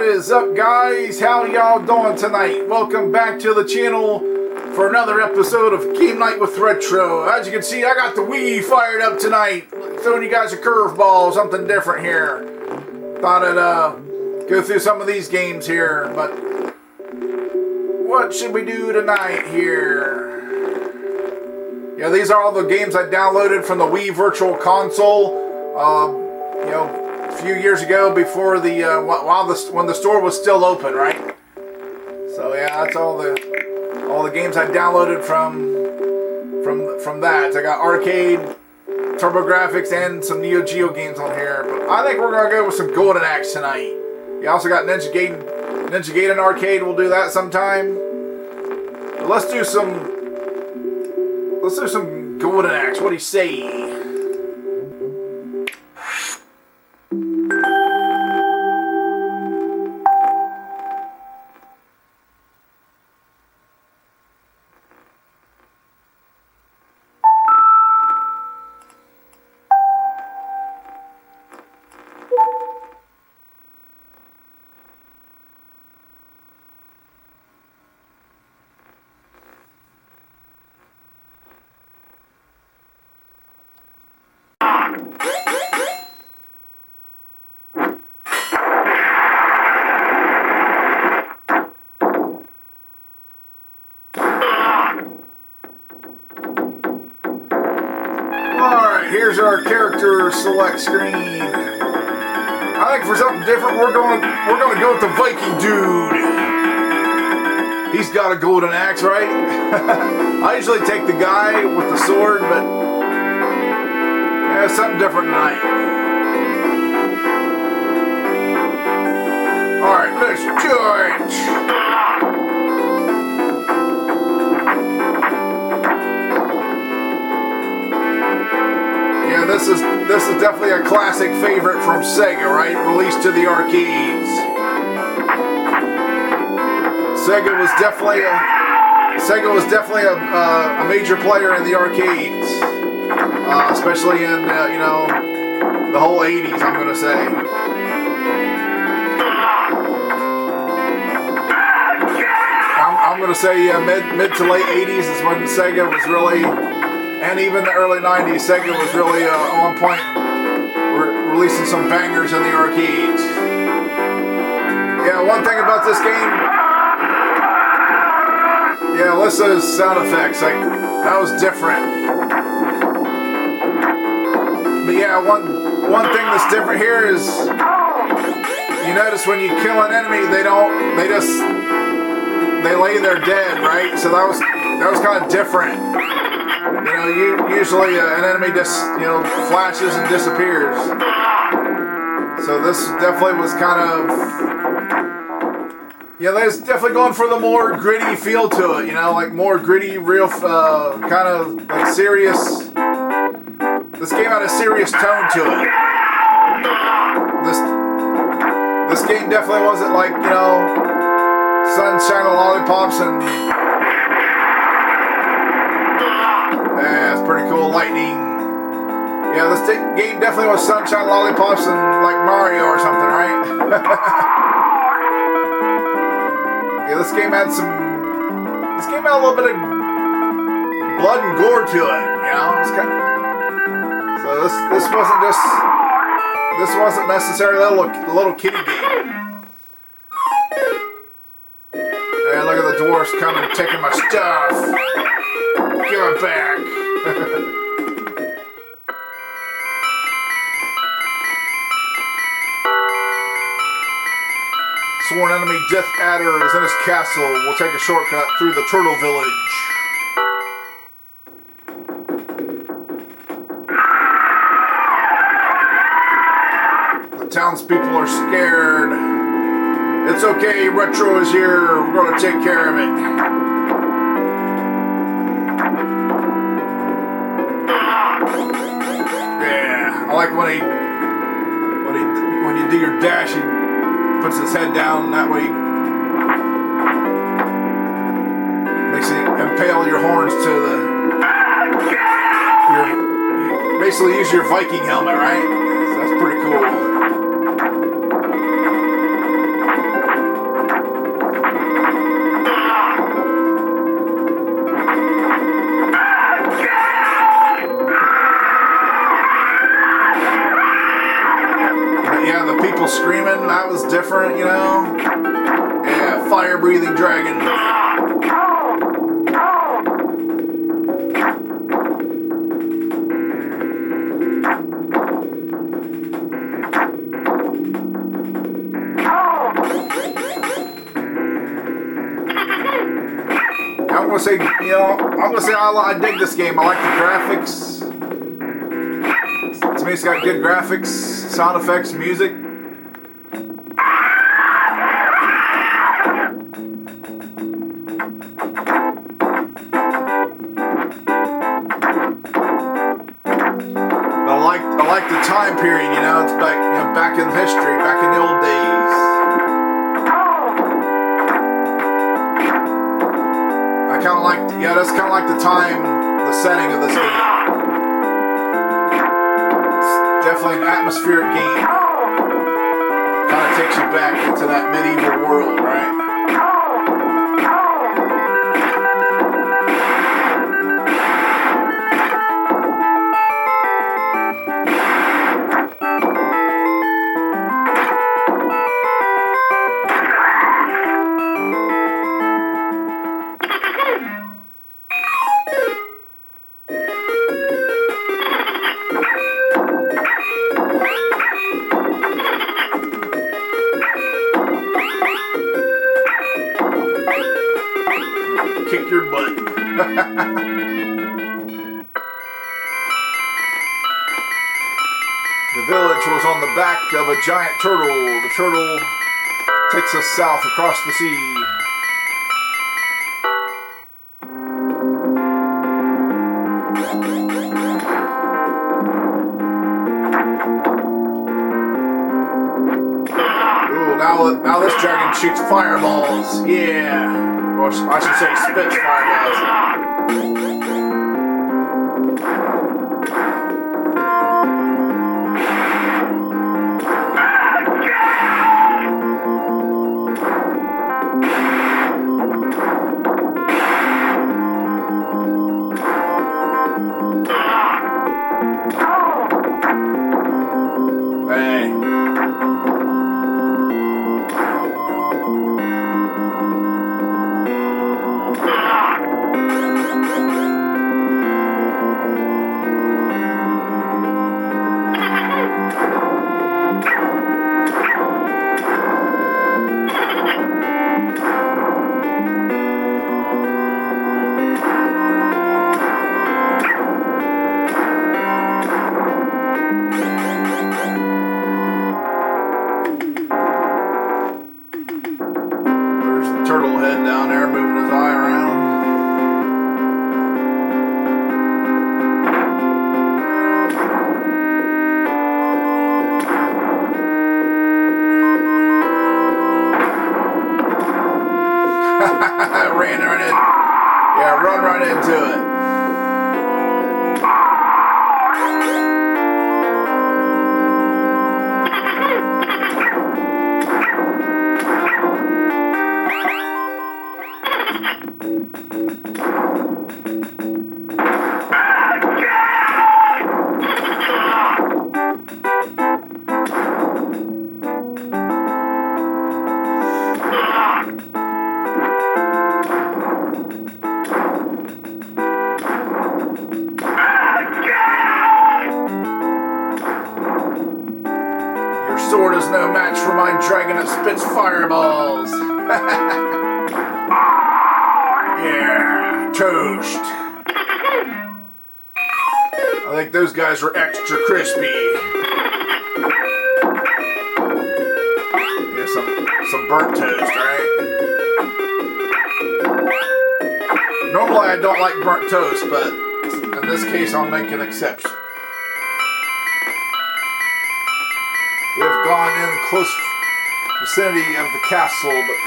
is up, guys? How y'all doing tonight? Welcome back to the channel for another episode of Game Night with Retro. As you can see, I got the Wii fired up tonight, throwing you guys a curveball, something different here. Thought I'd go through some of these games here, but what should we do tonight here? Yeah, these are all the games I downloaded from the Wii Virtual Console. A few years ago, before the when the store was still open, right? So yeah, that's all the games I downloaded from that. I got arcade, TurboGrafx, and some Neo Geo games on here. But I think we're gonna go with some Golden Axe tonight. You also got Ninja Gaiden arcade. We'll do that sometime. But let's do some Golden Axe. What do you say? Here's our character select screen. I think for something different, we're gonna go with the Viking dude. He's got a golden axe, right? I usually take the guy with the sword, but yeah, something different tonight. All right, let's charge. This is definitely a classic favorite from Sega, right? Released to the arcades. Sega was definitely a major player in the arcades, especially in the whole '80s. I'm gonna say. I'm gonna say mid to late '80s is when Sega was really. And even the early 90s, Sega was really on point, releasing some bangers in the arcades. Yeah, one thing about this game, yeah, Alyssa's sound effects, that was different. But yeah, one thing that's different here is, you notice when you kill an enemy, they lay there dead, right? So that was kind of different. Usually an enemy just, flashes and disappears. So this definitely was kind of, there's definitely going for the more gritty feel to it, like more gritty, real, kind of like serious. This game had a serious tone to it. This game definitely wasn't like, sunshine and lollipops and. Pretty cool lightning. Yeah, this game definitely was sunshine, lollipops, and like Mario or something, right? Yeah, this game had a little bit of blood and gore to it. So this wasn't necessarily a little kiddie game. Yeah, look at the dwarfs coming, taking my stuff. Give it back. Sworn enemy Death Adder is in his castle. We'll take a shortcut through the Turtle Village. The townspeople are scared. It's okay, Retro is here. We're going to take care of it. I like when you do your dash, he puts his head down. That way, makes you impale your horns to you basically use your Viking helmet, right? So that's pretty cool. different, you know? Yeah, fire-breathing dragon. I'm gonna say, you know, I dig this game. I like the graphics. To me, it's got good graphics, sound effects, music. But I like the time period. You know, it's back in history, back in the old days. Kind of like, yeah, that's kind of like the time, the setting of this game. It's definitely an atmospheric game. Kind of takes you back into that medieval world, right? Kick your butt. The village was on the back of a giant turtle. The turtle takes us south across the sea. Ooh, now this dragon shoots fireballs. Yeah. Or I should say spits fireballs. Turtle head down there moving his eye around. Ran right in. Yeah, run right into it. Sword is no match for my dragon that spits fireballs. Yeah, toast. I think those guys were extra crispy. Yeah, some burnt toast, right? Normally I don't like burnt toast, but in this case I'll make an exception. We have gone in close vicinity of the castle, but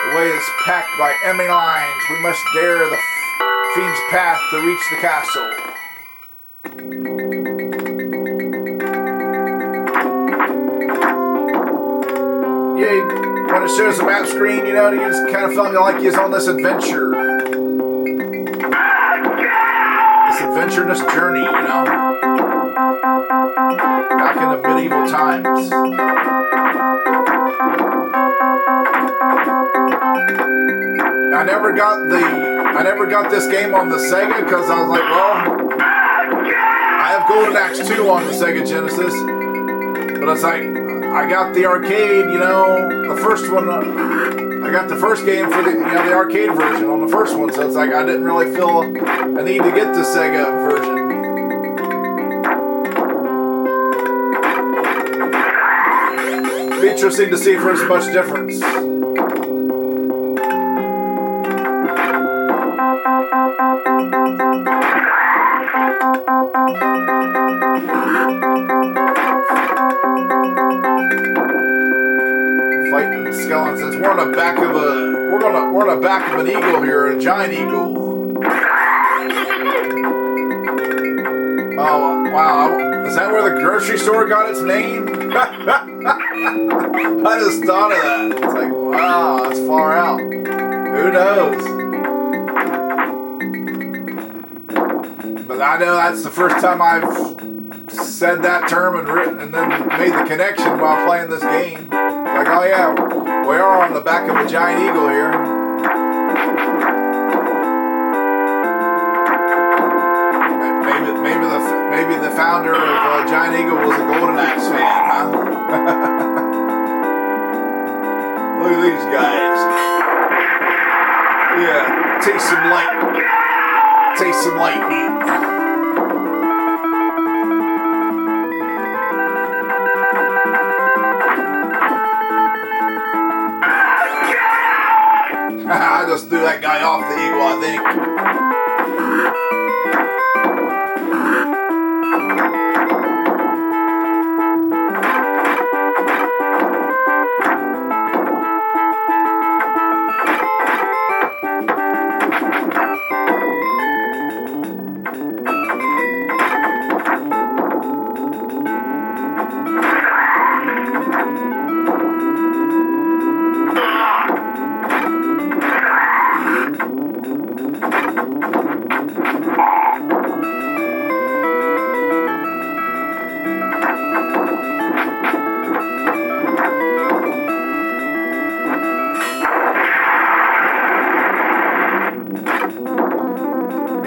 the way is packed by enemy lines. We must dare the fiend's path to reach the castle. Yeah, when it shows the map screen, you know, you just kind of feel like he's on this adventure. This adventure, this journey, you know. Back in the medieval times. I never got this game on the Sega because I was like, well, I have Golden Axe 2 on the Sega Genesis, but it's like I got the arcade, you know, the first one. I got the first game for the the arcade version on the first one, so it's like I didn't really feel a need to get the Sega version. It'd be interesting to see if there's much difference. Fighting skeletons. We're on the back of we're on the back of an eagle here, a giant eagle. Oh wow! Is that where the grocery store got its name? I just thought of that. It's like, wow, that's far out. Who knows? But I know that's the first time I've said that term and written and then made the connection while playing this game. Like, oh yeah, we are on the back of a giant eagle here. Maybe the founder of Giant Eagle was a Golden Axe fan, huh? Look at these guys. Yeah, taste some light. Taste some lightning. I just threw that guy off the eagle, I think.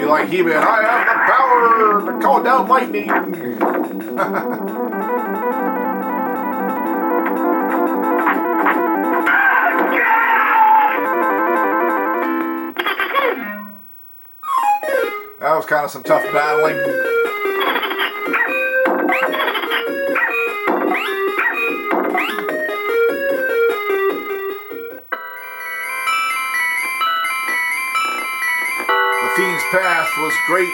Like He-Man, I have the power to call down lightning. That was kind of some tough battling. Fiend's Path was great.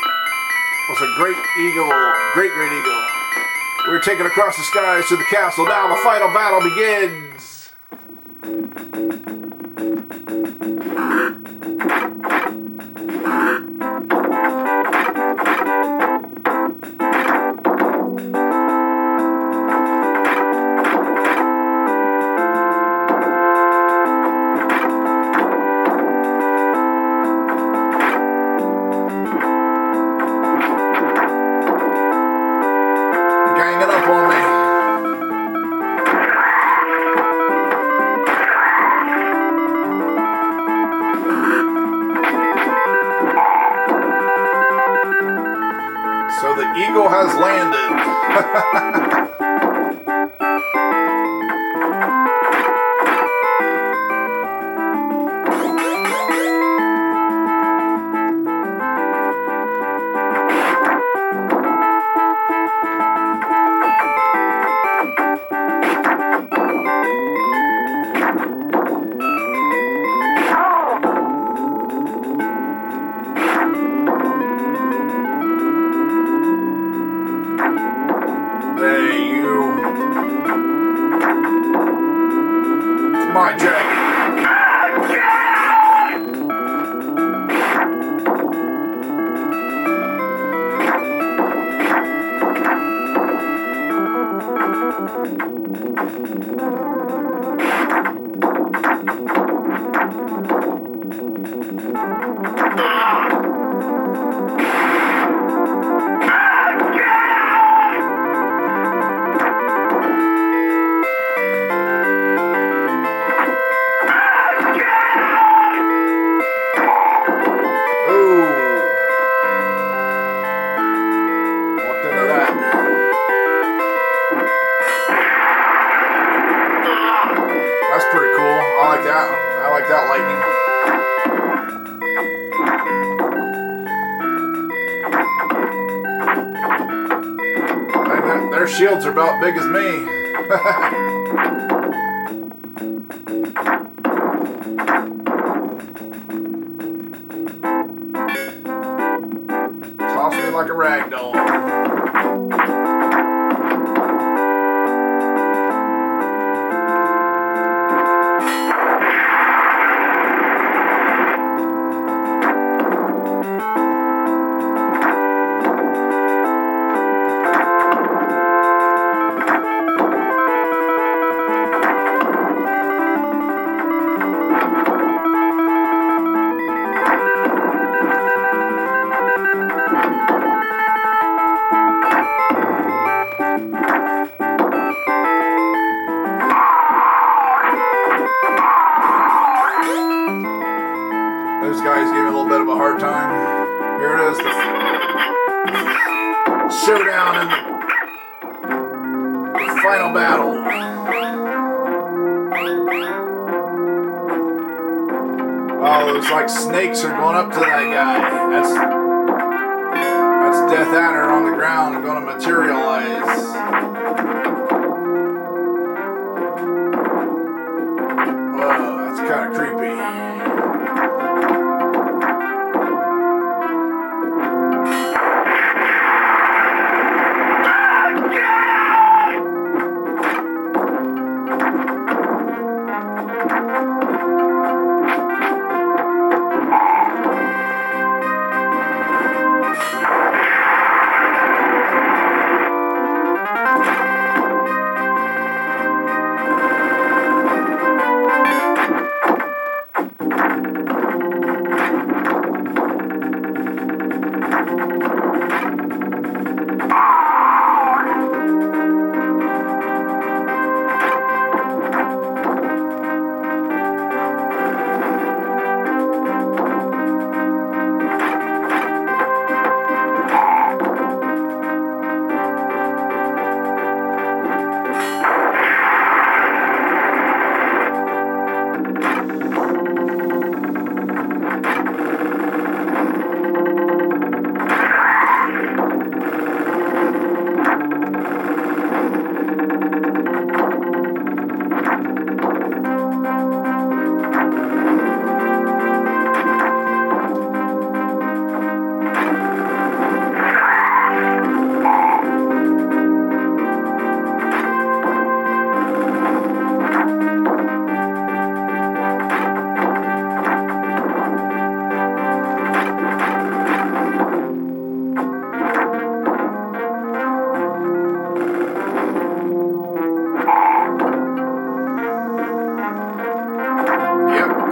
Was a great eagle, great eagle. We were taken across the skies to the castle. Now the final battle begins. So the eagle has landed. My dragon. their shields are about big as me. Toss me like a rag doll. Those guys gave me a little bit of a hard time. Here it is, the showdown and the final battle. Oh, it was like snakes are going up to that guy. That's Death Adder on the ground and going to materialize. Whoa, that's kind of creepy.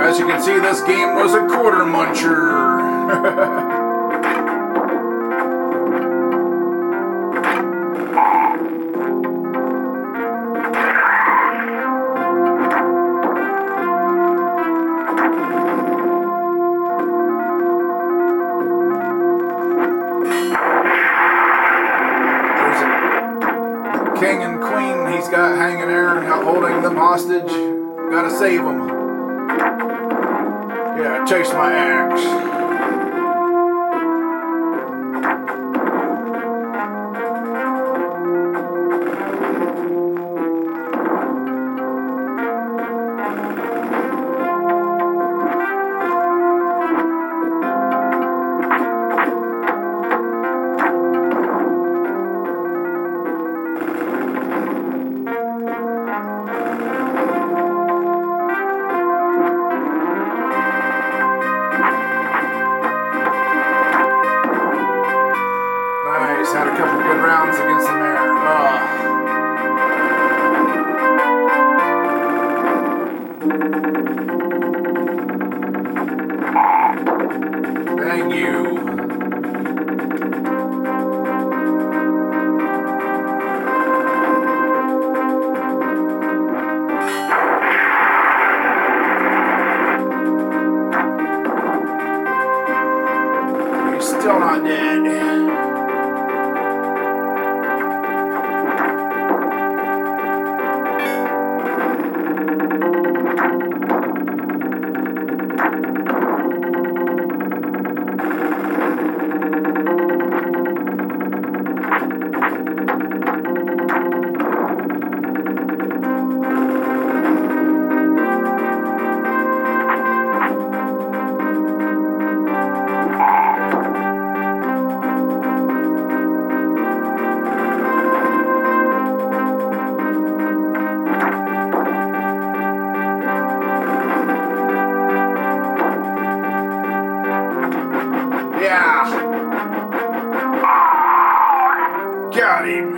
As you can see, this game was a quarter muncher. There's a king and queen he's got hanging there, holding them hostage. Gotta save them. Yeah, chase my axe. time.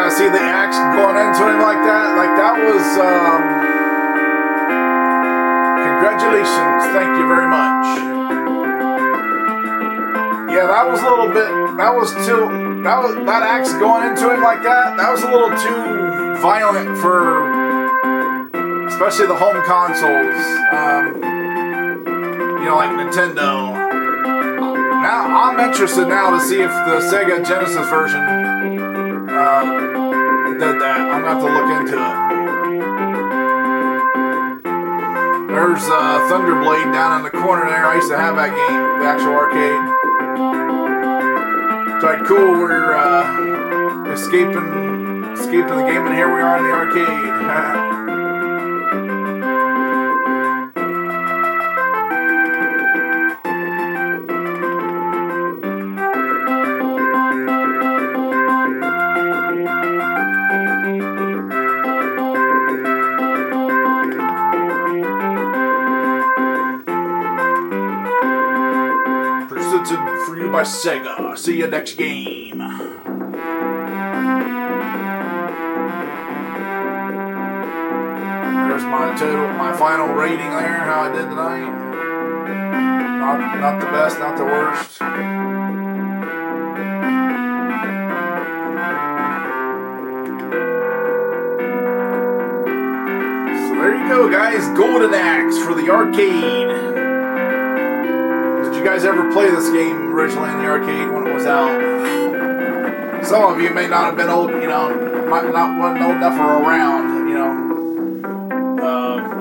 See the axe going into him like that? Like that was, congratulations, thank you very much. Yeah, that was a little bit, that axe going into him like that was a little too violent for, especially the home consoles, you know, like Nintendo. Now, I'm interested now to see if the Sega Genesis version did that. I'm gonna have to look into it. There's Thunderblade down in the corner there. I used to have that game, the actual arcade. It's like cool. We're escaping the game, and here we are in the arcade. For you by Sega. See you next game. There's my final rating there. How I did tonight. Not the best, not the worst. So there you go, guys. Golden Axe for the arcade. Did you guys ever play this game originally in the arcade when it was out? Some of you may not have been old, you know, wasn't old enough or around, you know.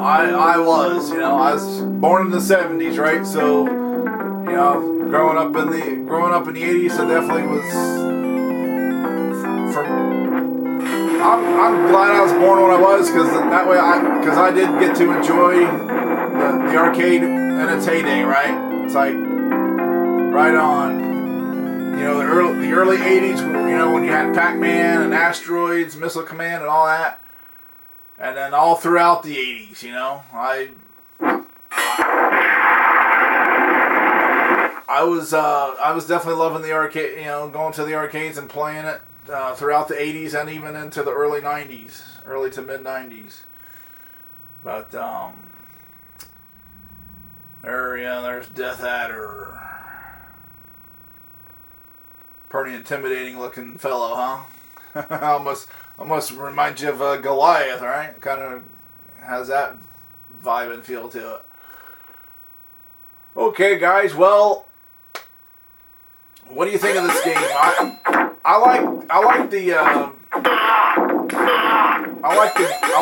I was, you know, I was born in the 70s, right? So, you know, growing up in the 80s, I definitely was. I'm glad I was born when I was, because that way I did get to enjoy the arcade in its heyday, right? It's like right on. You know, the early 80s, you know, when you had Pac-Man and Asteroids, Missile Command and all that. And then all throughout the 80s, you know. I was definitely loving the arcade, you know, going to the arcades and playing it throughout the 80s and even into the early 90s, early to mid 90s. But there's Death Adder. Pretty intimidating looking fellow, huh? almost reminds you of Goliath, right? Kind of has that vibe and feel to it. Okay, guys. Well, what do you think of this game? I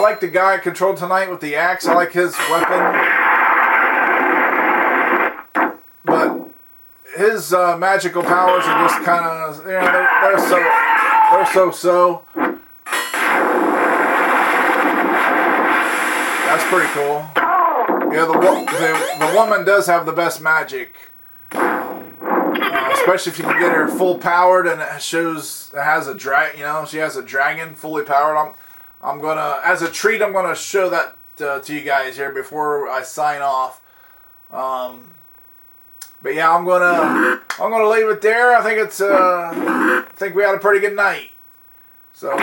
like the guy controlled tonight with the axe. I like his weapon. His magical powers are just kind of, you know, they're so. That's pretty cool. Yeah, the woman does have the best magic, especially if you can get her full powered and it has a drag. You know, she has a dragon fully powered. I'm gonna, as a treat, I'm gonna show that to you guys here before I sign off. But yeah, I'm gonna leave it there. I think we had a pretty good night. So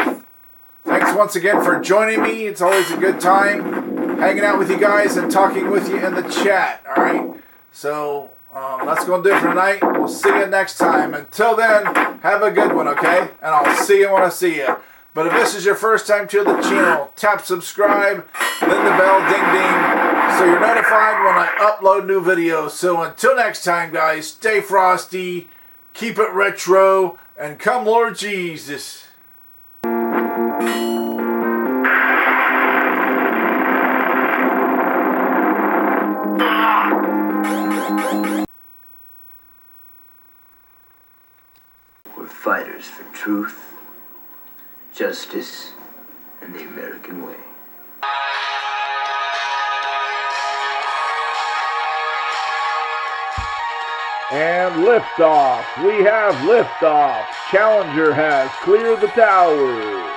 thanks once again for joining me. It's always a good time hanging out with you guys and talking with you in the chat. All right. So that's gonna do it for tonight. We'll see you next time. Until then, have a good one, okay? And I'll see you when I see you. But if this is your first time to the channel, tap subscribe, then the bell, ding ding, so you're notified when I upload new videos. So until next time, guys, stay frosty, keep it retro, and come Lord Jesus. We're fighters for truth, justice, and the American way. And liftoff. We have liftoff. Challenger has cleared the tower.